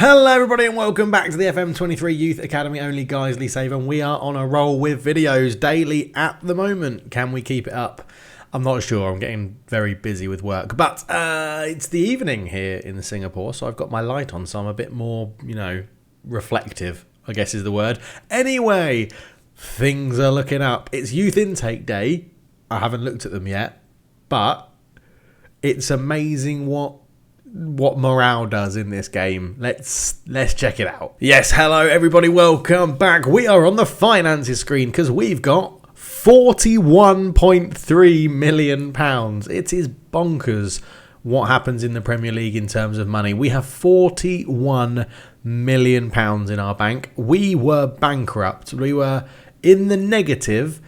Hello everybody and welcome back to the FM23 Youth Academy only Guiseley save, and we are on a roll with videos daily at the moment. Can we keep it up? I'm not sure. I'm getting very busy with work, but it's the evening here in Singapore, so I've got my light on, so I'm a bit more, reflective, I guess is the word. Anyway, things are looking up. It's youth intake day. I haven't looked at them yet, but it's amazing what morale does in this game. Let's check it out. Yes, hello everybody, welcome back. We are on the finances screen because we've got £41.3 million. It is bonkers what happens in the Premier League in terms of money. We have £41 million in our bank. We were bankrupt. We were in the negative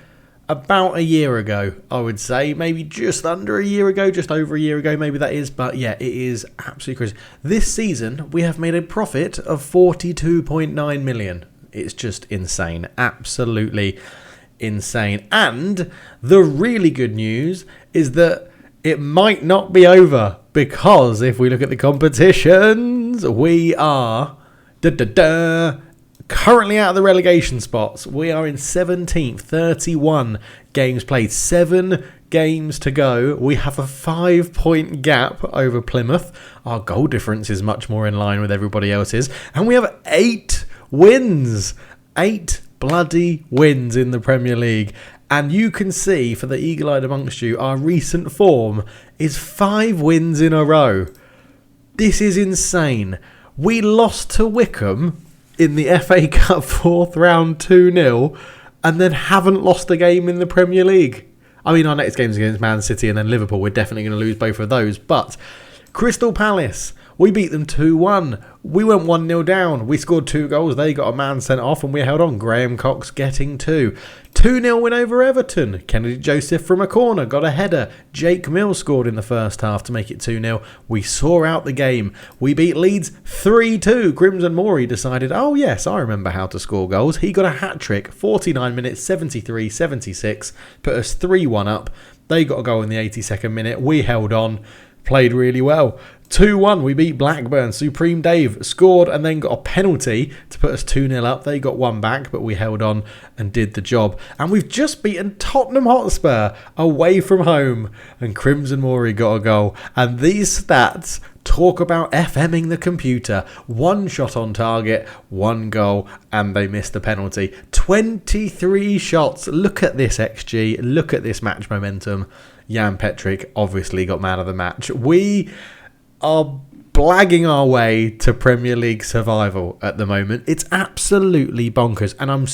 about a year ago, I would say. Maybe just under a year ago, just over a year ago, maybe that is. But yeah, it is absolutely crazy. This season, we have made a profit of 42.9 million. It's just insane. Absolutely insane. And the really good news is that it might not be over, because if we look at the competitions, we are currently out of the relegation spots. We are in 17th, 31 games played, 7 games to go. We have a 5-point gap over Plymouth. Our goal difference is much more in line with everybody else's. And we have 8 wins. 8 bloody wins in the Premier League. And you can see, for the eagle-eyed amongst you, our recent form is 5 wins in a row. This is insane. We lost to Wycombe in the FA Cup 4th round 2-0, and then haven't lost a game in the Premier League. I mean, our next game's against Man City and then Liverpool. We're definitely going to lose both of those. But Crystal Palace, we beat them 2-1. We went 1-0 down. We scored 2 goals. They got a man sent off and we held on. Graham Cox getting 2. 2-0 win over Everton. Kennedy Joseph from a corner got a header. Jake Mills scored in the first half to make it 2-0. We saw out the game. We beat Leeds 3-2. Crimson Morey decided, oh yes, I remember how to score goals. He got a hat-trick. 49 minutes, 73, 76. Put us 3-1 up. They got a goal in the 82nd minute. We held on. Played really well. 2-1, we beat Blackburn. Supreme Dave scored and then got a penalty to put us 2-0 up. They got 1 back, but we held on and did the job. And we've just beaten Tottenham Hotspur away from home, and Crimson Morey got a goal. And these stats talk about FMing the computer. 1 shot on target, 1 goal, and they missed the penalty. 23 shots. Look at this XG. Look at this match momentum. Jan Petrick obviously got man of the match. We are blagging our way to Premier League survival at the moment. It's absolutely bonkers. And I'm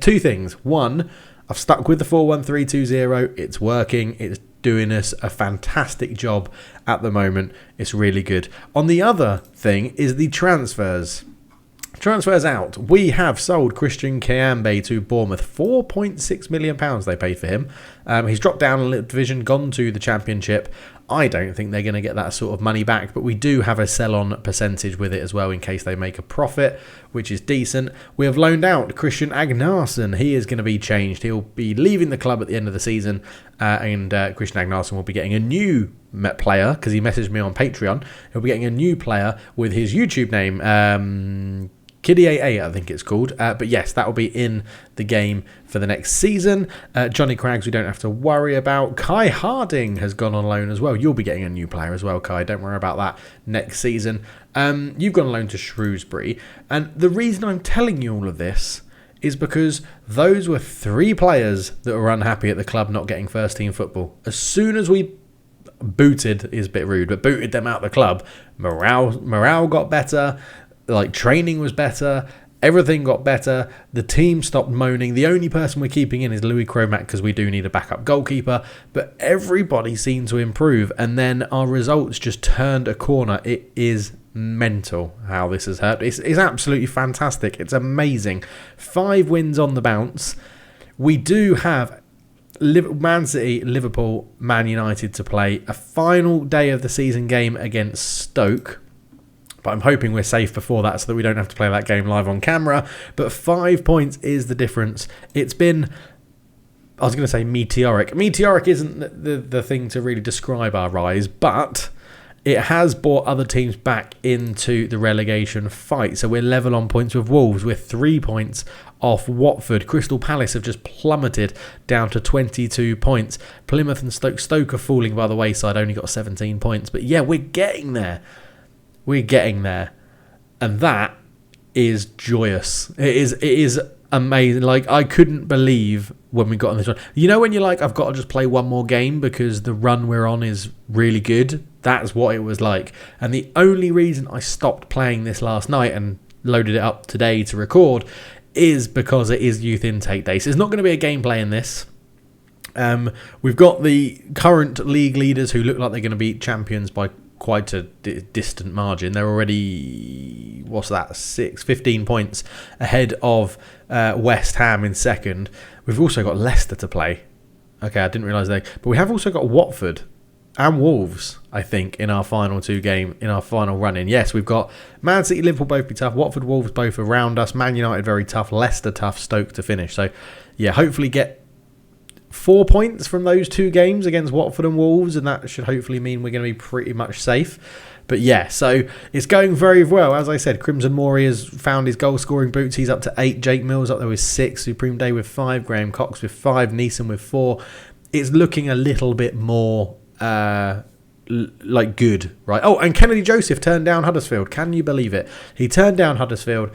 2 things. 1, I've stuck with the 4-1-3-2-0. It's working. It's doing us a fantastic job at the moment. It's really good. On the other thing is the transfers. Transfers out. We have sold Christian Kayambe to Bournemouth. £4.6 million they paid for him. He's dropped down a little division, gone to the Championship. I don't think they're going to get that sort of money back, but we do have a sell-on percentage with it as well in case they make a profit, which is decent. We have loaned out Christian Agnarsson. He is going to be changed. He'll be leaving the club at the end of the season, and Christian Agnarsson will be getting a new player, because he messaged me on Patreon. He'll be getting a new player with his YouTube name, Kiddy 88, I think it's called. But yes, that will be in the game for the next season. Johnny Craggs, we don't have to worry about. Kai Harding has gone on loan as well. You'll be getting a new player as well, Kai. Don't worry about that next season. You've gone on loan to Shrewsbury. And the reason I'm telling you all of this is because those were 3 players that were unhappy at the club not getting first team football. As soon as we booted, is a bit rude, but booted them out of the club, morale got better. Like, training was better, everything got better, the team stopped moaning. The only person we're keeping in is Louis Cromac because we do need a backup goalkeeper, but everybody seemed to improve, and then our results just turned a corner. It is mental how this has hurt. It's absolutely fantastic. It's amazing. 5 wins on the bounce. We do have Man City, Liverpool, Man United to play. A final day of the season game against Stoke. But I'm hoping we're safe before that so that we don't have to play that game live on camera. But 5 points is the difference. It's been, I was going to say meteoric. Meteoric isn't the thing to really describe our rise, but it has brought other teams back into the relegation fight. So we're level on points with Wolves. We're 3 points off Watford. Crystal Palace have just plummeted down to 22 points. Plymouth and Stoke are falling by the wayside, only got 17 points. But yeah, we're getting there. We're getting there. And that is joyous. It is amazing. Like, I couldn't believe when we got on this run. You know when you're like, I've got to just play one more game because the run we're on is really good? That's what it was like. And the only reason I stopped playing this last night and loaded it up today to record is because it is youth intake day. So there's not going to be a gameplay in this. We've got the current league leaders who look like they're going to beat champions by quite a distant margin. They're already, 15 points ahead of West Ham in second. We've also got Leicester to play. Okay, I didn't realise that. But we have also got Watford and Wolves, I think, in our final run-in. Yes, we've got Man City, Liverpool both be tough. Watford, Wolves both around us. Man United very tough. Leicester tough. Stoke to finish. So, yeah, hopefully get 4 points from those 2 games against Watford and Wolves, and that should hopefully mean we're going to be pretty much safe. But yeah, so it's going very well. As I said, Crimson Mori has found his goal-scoring boots. He's up to 8. Jake Mills up there with 6. Supreme Day with 5. Graham Cox with 5. Neeson with 4. It's looking a little bit more like good, right? Oh, and Kennedy Joseph turned down Huddersfield. Can you believe it? He turned down Huddersfield.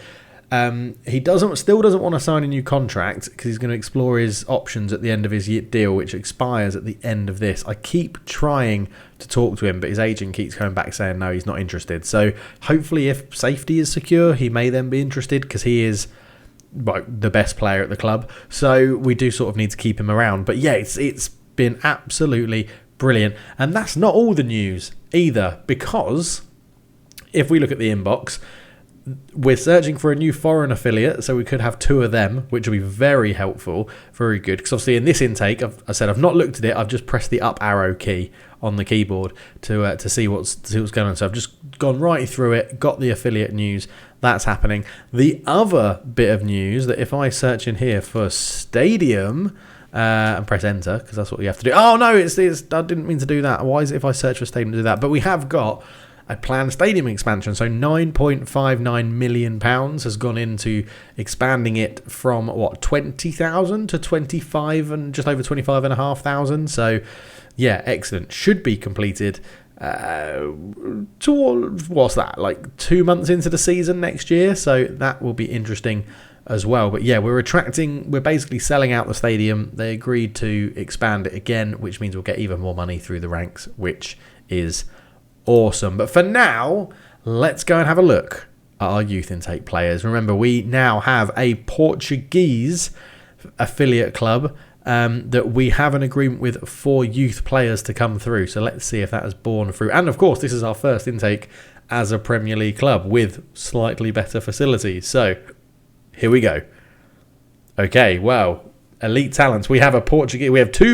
He still doesn't want to sign a new contract because he's going to explore his options at the end of his deal, which expires at the end of this. I keep trying to talk to him, but his agent keeps coming back saying no, he's not interested. So hopefully, if safety is secure, he may then be interested because he is the best player at the club. So we do sort of need to keep him around. But yeah, it's been absolutely brilliant. And that's not all the news either, because if we look at the inbox, we're searching for a new foreign affiliate, so we could have 2 of them, which will be very helpful, very good. Because obviously in this intake, I've not looked at it. I've just pressed the up arrow key on the keyboard to see what's going on. So I've just gone right through it, got the affiliate news. That's happening. The other bit of news that if I search in here for stadium and press enter, because that's what you have to do. Oh no, it's I didn't mean to do that. Why is it if I search for stadium to do that? But we have got a planned stadium expansion. So £9.59 million has gone into expanding it from 20,000 to 25 and just over 25,500. So yeah, excellent. Should be completed what's that, like 2 months into the season next year. So that will be interesting as well. But yeah, we're basically selling out the stadium. They agreed to expand it again, which means we'll get even more money through the ranks, which is awesome. But for now, let's go and have a look at our youth intake players. Remember, we now have a Portuguese affiliate club that we have an agreement with for youth players to come through. So let's see if that has borne through. And of course, this is our first intake as a Premier League club with slightly better facilities. So here we go. Okay, well, elite talents. We have 2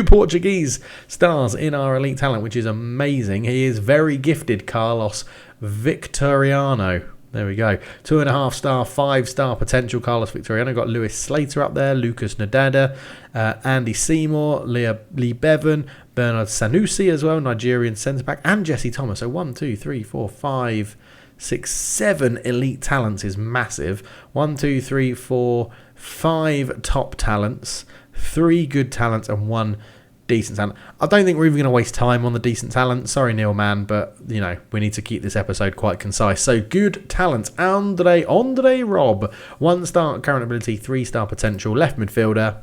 Portuguese stars in our elite talent, which is amazing. He is very gifted, Carlos Victoriano. There we go. 2.5-star, 5-star potential Carlos Victoriano. Got Lewis Slater up there, Lucas Dada, Andy Seymour, Lee Bevin, Bernard Sanusi as well, Nigerian centre-back, and Jesse Thomas. So 1, 2, 3, 4, 5, 6, 7 elite talents is massive. 1, 2, 3, 4, 5 top talents, 3 good talents, and 1 decent talent. I don't think we're even going to waste time on the decent talent. Sorry, Neil Mann, but we need to keep this episode quite concise. So good talent. Andre Robb, 1-star current ability, 3-star potential, left midfielder.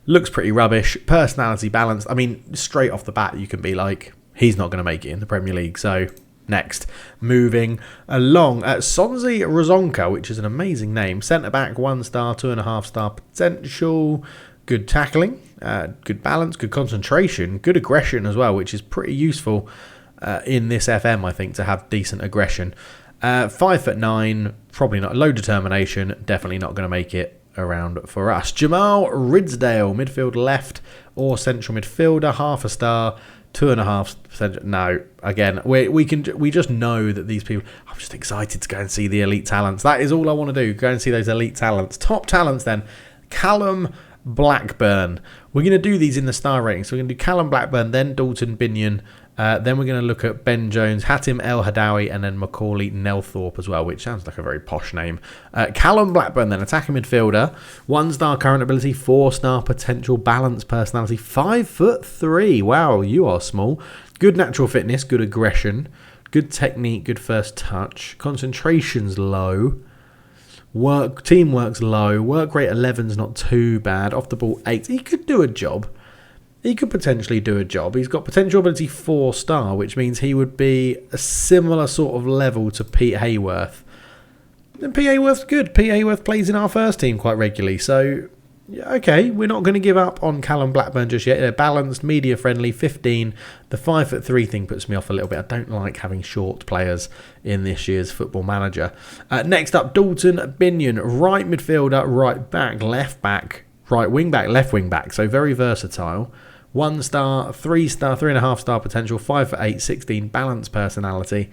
Looks pretty rubbish. Personality balanced. I mean, straight off the bat, you can be like, he's not going to make it in the Premier League. So next, moving along, Sonzi Rozonka, which is an amazing name. Centre back, 1-star, 2.5-star potential. Good tackling, good balance, good concentration, good aggression as well, which is pretty useful in this FM, I think, to have decent aggression. 5'9", probably not. Low determination, definitely not going to make it around for us. Jamal Ridsdale, midfield left or central midfielder, 0.5-star, 2.5%. No, again, we just know that these people. I'm just excited to go and see the elite talents. That is all I want to do. Go and see those elite talents. Top talents then. Callum Blackburn. We're going to do these in the star rating. So we're going to do Callum Blackburn, then Dalton Binion, Then we're going to look at Ben Jones, Hatim El Hadawi, and then Macaulay Thorpe as well, which sounds like a very posh name. Callum Blackburn, then attacking midfielder, 1-star current ability, 4-star potential, balanced personality, 5'3". Wow, you are small. Good natural fitness, good aggression, good technique, good first touch. Concentration's low. Teamwork's low. Work rate 11's not too bad. Off the ball 8. He could do a job. He could potentially do a job. He's got potential ability 4-star, which means he would be a similar sort of level to Pete Hayworth. And Pete Hayworth's good. Pete Hayworth plays in our first team quite regularly. So, okay, we're not going to give up on Callum Blackburn just yet. They're balanced, media-friendly, 15. The 5'3" thing puts me off a little bit. I don't like having short players in this year's Football Manager. Next up, Dalton Binion, right midfielder, right back, left back, right wing back, left wing back. So very versatile. 1-star, 3-star, 3.5-star potential, 5'8", 16, balanced personality.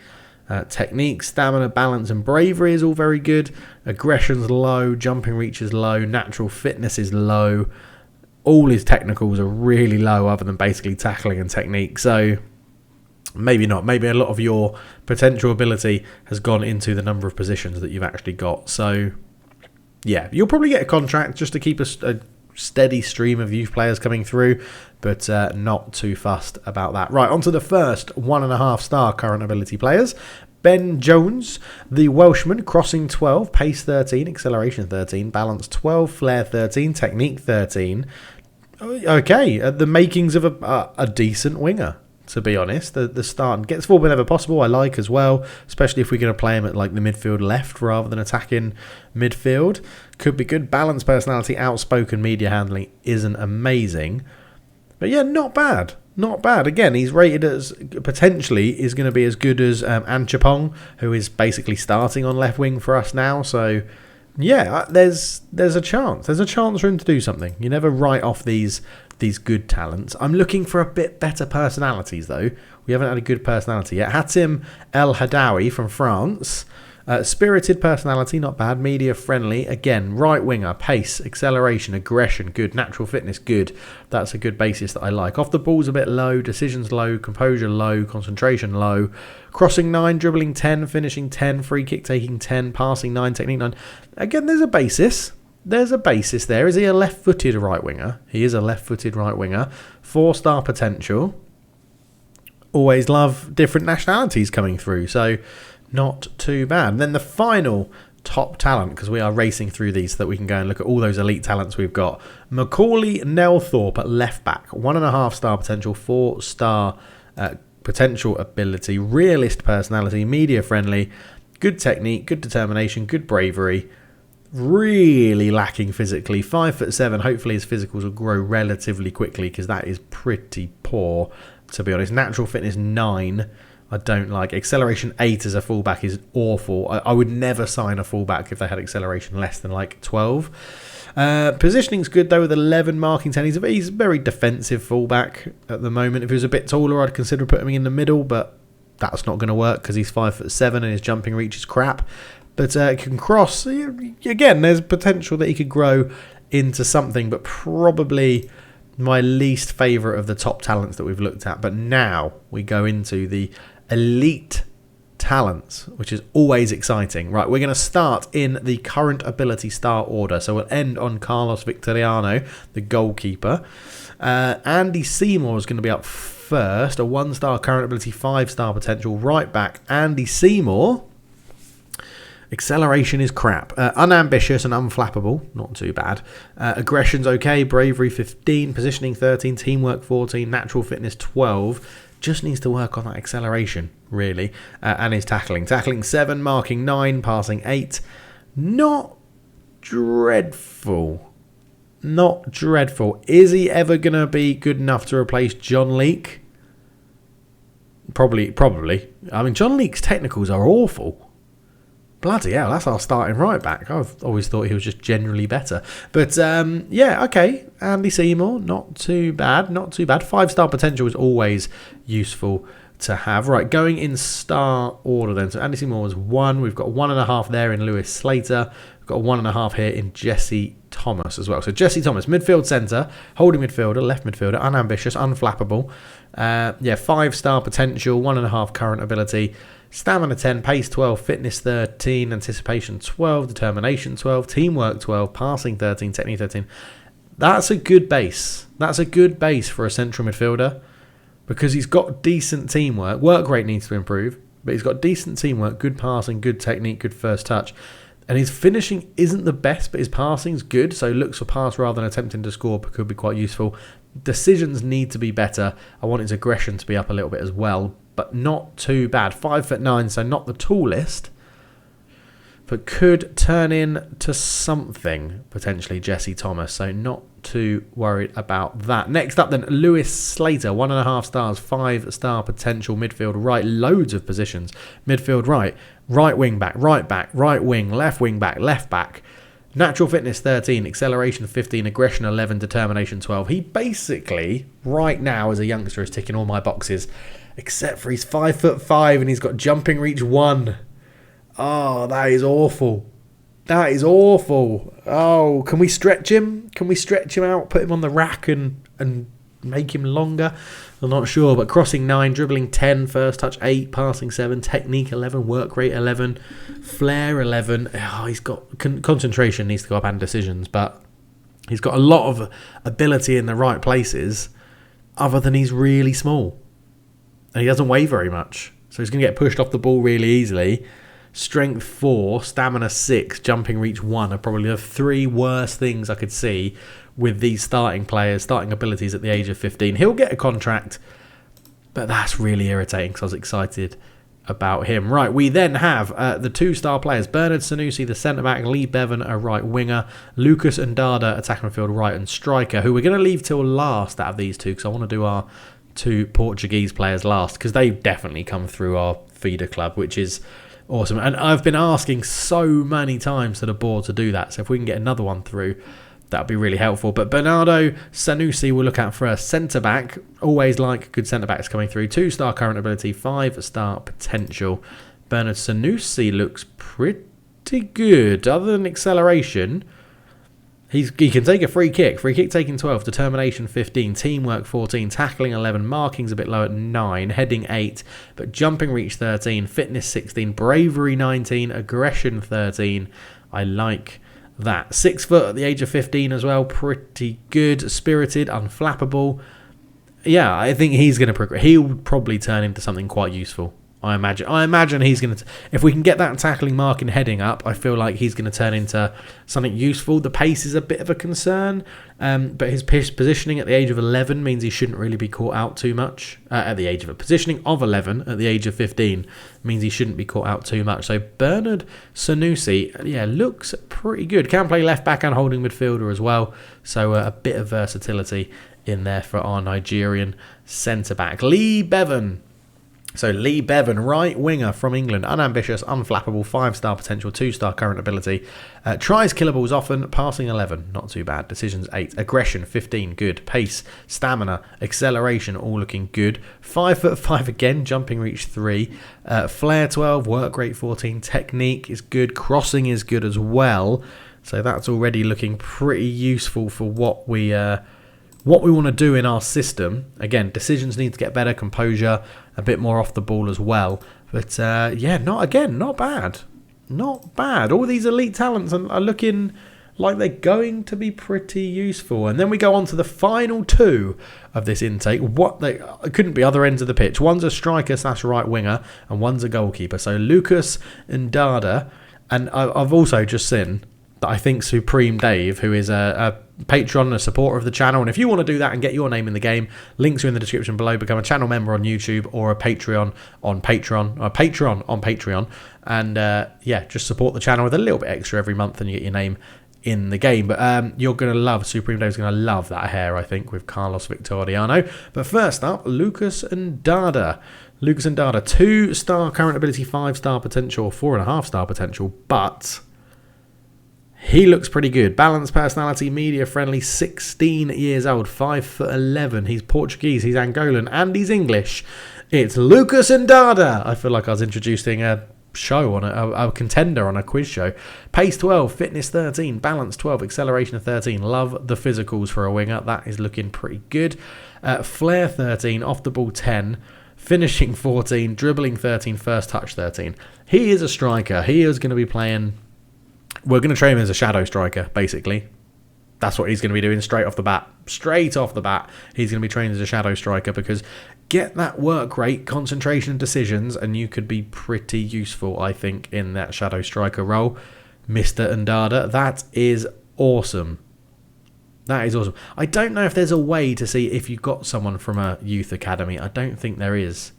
Technique, stamina, balance and bravery is all very good. Aggression's low, jumping reach is low, natural fitness is low. All his technicals are really low other than basically tackling and technique. So maybe not. Maybe a lot of your potential ability has gone into the number of positions that you've actually got. So yeah, you'll probably get a contract just to keep a steady stream of youth players coming through, but not too fussed about that. Right, on to the first 1.5-star current ability players. Ben Jones, the Welshman, crossing 12, pace 13, acceleration 13, balance 12, flair 13, technique 13. Okay, the makings of a decent winger, to be honest. The start gets forward whenever possible, I like as well, especially if we're going to play him at like the midfield left rather than attacking midfield. Could be good. Balanced personality, outspoken, media handling isn't amazing. But yeah, not bad. Not bad. Again, he's rated as potentially is going to be as good as Anchapong, who is basically starting on left wing for us now. So yeah, there's a chance. There's a chance for him to do something. You never write off these good talents. I'm looking for a bit better personalities, though. We haven't had a good personality yet. Hatim El Hadawi from France. Spirited personality, not bad. Media friendly. Again, right winger, pace, acceleration, aggression, good. Natural fitness, good. That's a good basis that I like. Off the ball's a bit low. Decisions low. Composure low. Concentration low. Crossing 9, dribbling 10, finishing 10, free kick taking 10, passing 9, technique 9. Again, there's a basis. There's a basis there. Is he a left-footed right winger? He is a left-footed right winger. 4-star potential. Always love different nationalities coming through, so not too bad. And then the final top talent, because we are racing through these so that we can go and look at all those elite talents we've got. Macaulay Thorpe at left back. 1.5-star potential, 4-star potential ability, realist personality, media friendly, good technique, good determination, good bravery. Really lacking physically. 5'7". Hopefully his physicals will grow relatively quickly because that is pretty poor, to be honest. Natural fitness 9. I don't like. Acceleration 8 as a fullback is awful. I would never sign a fullback if they had acceleration less than like 12. Positioning's good though with 11, marking 10. He's a very defensive fullback at the moment. If he was a bit taller, I'd consider putting him in the middle, but that's not going to work because he's 5'7" and his jumping reach is crap. But can cross. Again, there's potential that he could grow into something, but probably my least favourite of the top talents that we've looked at. But now we go into the elite talents, which is always exciting. Right, we're going to start in the current ability star order. So we'll end on Carlos Victoriano, the goalkeeper. Andy Seymour is going to be up first. A 1-star current ability, 5-star potential. Right back, Andy Seymour. Acceleration is crap. Unambitious and unflappable. Not too bad. Aggression's okay. Bravery 15. Positioning 13. Teamwork 14. Natural fitness 12. Just needs to work on that acceleration, really. And his tackling. Tackling 7. Marking 9. Passing 8. Not dreadful. Not dreadful. Is he ever going to be good enough to replace John Leake? Probably. I mean, John Leake's technicals are awful. Bloody hell, that's our starting right back. I've always thought he was just generally better. But, yeah, okay. Andy Seymour, not too bad. 5-star potential is always useful to have. Right, going in star order then. So Andy Seymour was 1. We've got 1.5 there in Lewis Slater. We've got 1.5 here in Jesse Thomas as well. So Jesse Thomas, midfield centre, holding midfielder, left midfielder, unambitious, unflappable. 5-star potential, 1.5 current ability. Stamina 10, pace 12, fitness 13, anticipation 12, determination 12, teamwork 12, passing 13, technique 13. That's a good base. That's a good base for a central midfielder because he's got decent teamwork. Work rate needs to improve, but he's got decent teamwork, good passing, good technique, good first touch. And his finishing isn't the best, but his passing's good, so looks for pass rather than attempting to score could be quite useful. Decisions need to be better. I want his aggression to be up a little bit as well, but not too bad. 5'9", so not the tallest, but could turn into something, potentially, Jesse Thomas. So not too worried about that. Next up then, Lewis Slater, 1.5 stars, 5-star potential, midfield right, loads of positions. Midfield right, right wing back, right wing, left back. Natural fitness 13, acceleration 15, aggression 11, determination 12. He basically, right now as a youngster, is ticking all my boxes, except for he's 5'5" and he's got jumping reach 1. Oh, that is awful. That is awful. Oh, can we stretch him? Can we stretch him out, put him on the rack and make him longer? I'm not sure, but crossing 9, dribbling 10, first touch 8, passing 7, technique 11, work rate 11, flair 11. Oh, he's got concentration needs to go up and decisions, but he's got a lot of ability in the right places other than he's really small. And he doesn't weigh very much. So he's going to get pushed off the ball really easily. Strength 4, stamina 6, jumping reach 1 are probably the 3 worst things I could see with these starting players, starting abilities at the age of 15. He'll get a contract, but that's really irritating because I was excited about him. Right, we then have the 2-star players. Bernard Sanusi, the centre-back. Lee Bevin, a right winger. Lucas and Dada, attacking midfield right and striker, who we're going to leave till last out of these two because I want to do our 2 Portuguese players last because they've definitely come through our feeder club, which is awesome. And I've been asking so many times to the board to do that. So if we can get another one through, that would be really helpful. But Bernardo Sanusi we'll look at for a centre-back. Always like good centre-backs coming through. 2-star current ability, 5-star potential. Bernard Sanusi looks pretty good. Other than acceleration, he can take a free kick. Free kick taking 12, determination 15, teamwork 14, tackling 11, marking's a bit low at 9, heading 8, but jumping reach 13, fitness 16, bravery 19, aggression 13. I like that. 6 foot at the age of 15 as well, pretty good. Spirited, unflappable. Yeah, I think he's going to progress. He'll probably turn into something quite useful. I imagine he's going to... If we can get that tackling mark and heading up, I feel like he's going to turn into something useful. The pace is a bit of a concern, but his positioning at the age of 11 means he shouldn't really be caught out too much. Positioning of 11 at the age of 15 means he shouldn't be caught out too much. So Bernard Sanusi, looks pretty good. Can play left back and holding midfielder as well. So a bit of versatility in there for our Nigerian centre-back. Lee Bevin. So Lee Bevin, right winger from England, unambitious, unflappable, 5-star potential, 2-star current ability, tries killables often, passing 11, not too bad, decisions 8, aggression 15, good, pace, stamina, acceleration, all looking good, 5'5" again, jumping reach 3, flair 12, work rate 14, technique is good, crossing is good as well, so that's already looking pretty useful for what we want to do in our system. Again, decisions need to get better, composure, a bit more off the ball as well. But not bad. Not bad. All these elite talents are looking like they're going to be pretty useful. And then we go on to the final 2 of this intake. It couldn't be other ends of the pitch. One's a striker / right winger, and one's a goalkeeper. So Lucas and Dada. And I've also just seen that I think Supreme Dave, who is a patron, a supporter of the channel, and if you want to do that and get your name in the game, links are in the description below. Become a channel member on YouTube or a Patreon on Patreon, and just support the channel with a little bit extra every month, and you get your name in the game. But you're going to love, Supreme Dave's going to love that hair, I think, with Carlos Victoriano. But first up, Lucas and Dada. 2-star current ability, 5-star potential, 4.5-star potential, but he looks pretty good. Balanced personality, media friendly, 16 years old, 5'11". He's Portuguese, he's Angolan, and he's English. It's Lucas and Dada. I feel like I was introducing a show on a contender on a quiz show. Pace 12, fitness 13, balance 12, acceleration 13. Love the physicals for a winger. That is looking pretty good. Flair 13, off the ball 10, finishing 14, dribbling 13, first touch 13. He is a striker. He is going to be playing. We're going to train him as a shadow striker, basically. That's what he's going to be doing straight off the bat. Straight off the bat, he's going to be trained as a shadow striker, because get that work rate, concentration, decisions, and you could be pretty useful, I think, in that shadow striker role. Mr. Ndada, that is awesome. That is awesome. I don't know if there's a way to see if you've got someone from a youth academy. I don't think there is.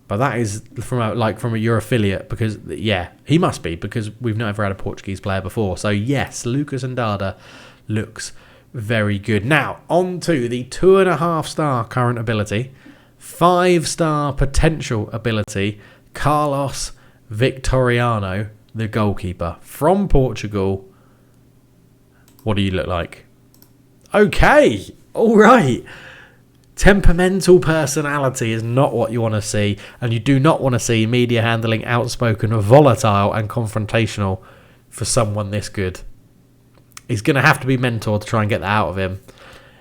But that is from your affiliate, because, yeah, he must be, because we've never had a Portuguese player before. So, yes, Lucas Ndada looks very good. Now, on to the 2.5-star current ability, 5-star potential ability, Carlos Victoriano, the goalkeeper from Portugal. What do you look like? Okay, all right. Temperamental personality is not what you want to see, and you do not want to see media handling outspoken, volatile and confrontational for someone this good. He's going to have to be mentored to try and get that out of him.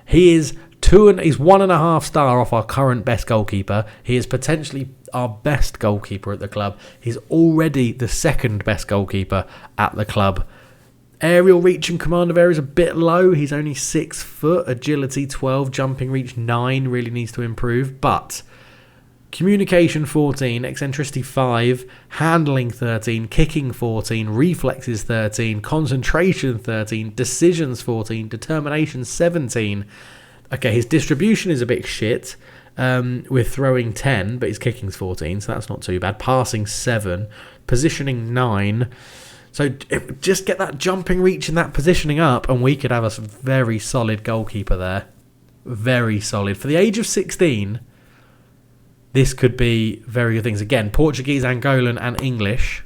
He's 1.5 star off our current best goalkeeper. He is potentially our best goalkeeper at the club. He's already the second best goalkeeper at the club. Aerial reach and command of area is a bit low. He's only 6 foot, agility 12, jumping reach 9, really needs to improve. But communication 14, eccentricity 5, handling 13, kicking 14, reflexes 13, concentration 13, decisions 14, determination 17. Okay, his distribution is a bit shit. With throwing 10, but his kicking's 14, so that's not too bad. Passing 7, positioning 9. So just get that jumping reach and that positioning up, and we could have a very solid goalkeeper there. Very solid. For the age of 16, this could be very good things. Again, Portuguese, Angolan and English.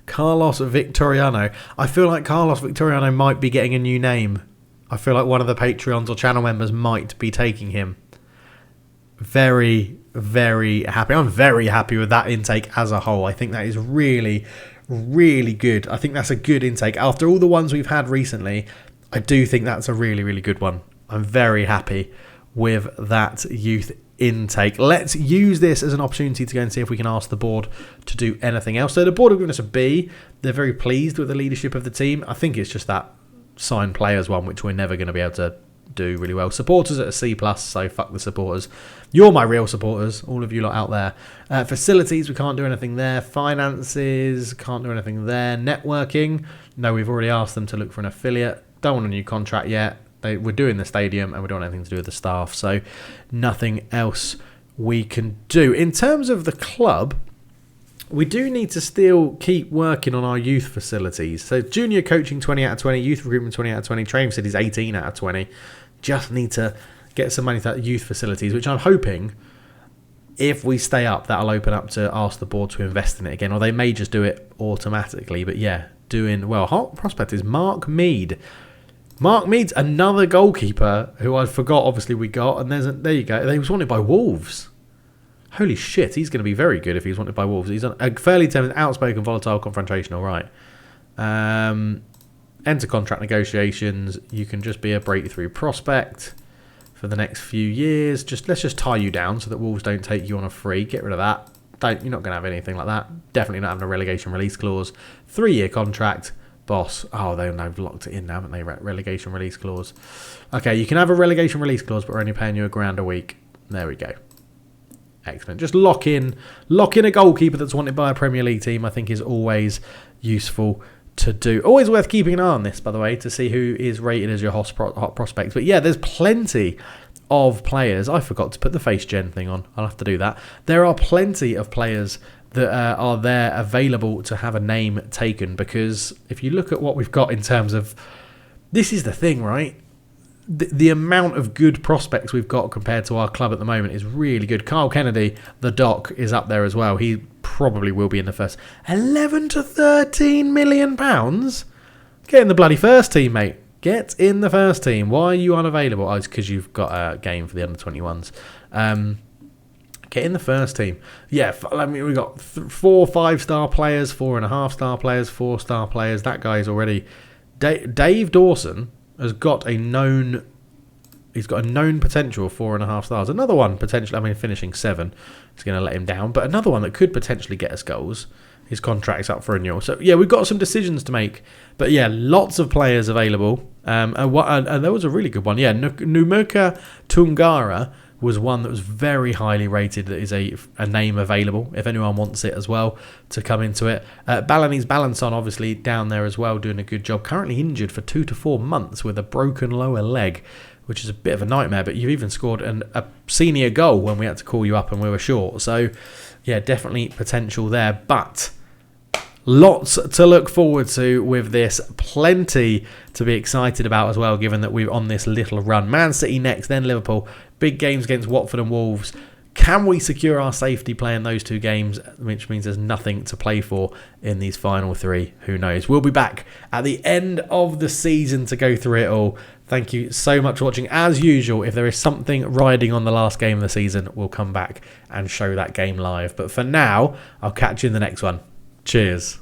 Carlos Victoriano. I feel like Carlos Victoriano might be getting a new name. I feel like one of the Patreons or channel members might be taking him. Very, very happy. I'm very happy with that intake as a whole. I think that is really, really good. I think that's a good intake. After all the ones we've had recently, I do think that's a really, really good one. I'm very happy with that youth intake. Let's use this as an opportunity to go and see if we can ask the board to do anything else. So the board have given us a B. They're very pleased with the leadership of the team. I think it's just that signed players one, which we're never going to be able to do really well. Supporters at a C+, so fuck the supporters. You're my real supporters, all of you lot out there. Facilities, we can't do anything there. Finances, can't do anything there. Networking, no, we've already asked them to look for an affiliate. Don't want a new contract yet. We're doing the stadium and we don't have anything to do with the staff, so nothing else we can do. In terms of the club, we do need to still keep working on our youth facilities. So junior coaching 20 out of 20, youth recruitment 20 out of 20, training facilities 18 out of 20. Just need to get some money to that youth facilities, which I'm hoping, if we stay up, that'll open up to ask the board to invest in it again, or they may just do it automatically. But yeah, doing well. Hot prospect is Mark Mead. Mark Mead's another goalkeeper who I forgot, obviously, we got. And there you go. He was wanted by Wolves. Holy shit, he's going to be very good if he's wanted by Wolves. He's a fairly outspoken, volatile, confrontational, right. Enter contract negotiations. You can just be a breakthrough prospect for the next few years. Let's just tie you down so that Wolves don't take you on a free. Get rid of that. You're not going to have anything like that. Definitely not having a relegation release clause. 3-year contract. Boss. Oh, they've locked it in now, haven't they? Relegation release clause. Okay, you can have a relegation release clause, but we're only paying you £1,000 a week. There we go. Excellent. Just lock in a goalkeeper that's wanted by a Premier League team, I think is always useful to do. Always worth keeping an eye on this, by the way, to see who is rated as your hot prospects. But yeah, there's plenty of players. I forgot to put the face gen thing on. I'll have to do that. There are plenty of players that are there available to have a name taken, because if you look at what we've got in terms of, this is the thing, right? The amount of good prospects we've got compared to our club at the moment is really good. Carl Kennedy, the Doc, is up there as well. He probably will be in the first. 11 to 13 million pounds? Get in the bloody first team, mate. Get in the first team. Why are you unavailable? Oh, it's because you've got a game for the under-21s. Get in the first team. Yeah, I mean, we've got 4 5-star players, 4.5-star players, 4-star players. That guy's already... Dave Dawson has got a known... He's got a known potential of 4.5 stars. Another one, potentially, I mean, finishing 7 is going to let him down. But another one that could potentially get us goals. His contract's up for renewal. So, yeah, we've got some decisions to make. But, yeah, lots of players available. And there was a really good one. Yeah, Numurka Tungara was one that was very highly rated. That is a name available if anyone wants it as well to come into it. Balinese Balançon obviously down there as well, doing a good job. Currently injured for 2 to 4 months with a broken lower leg, which is a bit of a nightmare. But you've even scored a senior goal when we had to call you up and we were short. So yeah, definitely potential there. But lots to look forward to with this. Plenty to be excited about as well, given that we're on this little run. Man City next, then Liverpool. Big games against Watford and Wolves. Can we secure our safety playing those 2 games, which means there's nothing to play for in these final 3? Who knows? We'll be back at the end of the season to go through it all. Thank you so much for watching. As usual, if there is something riding on the last game of the season, we'll come back and show that game live. But for now, I'll catch you in the next one. Cheers.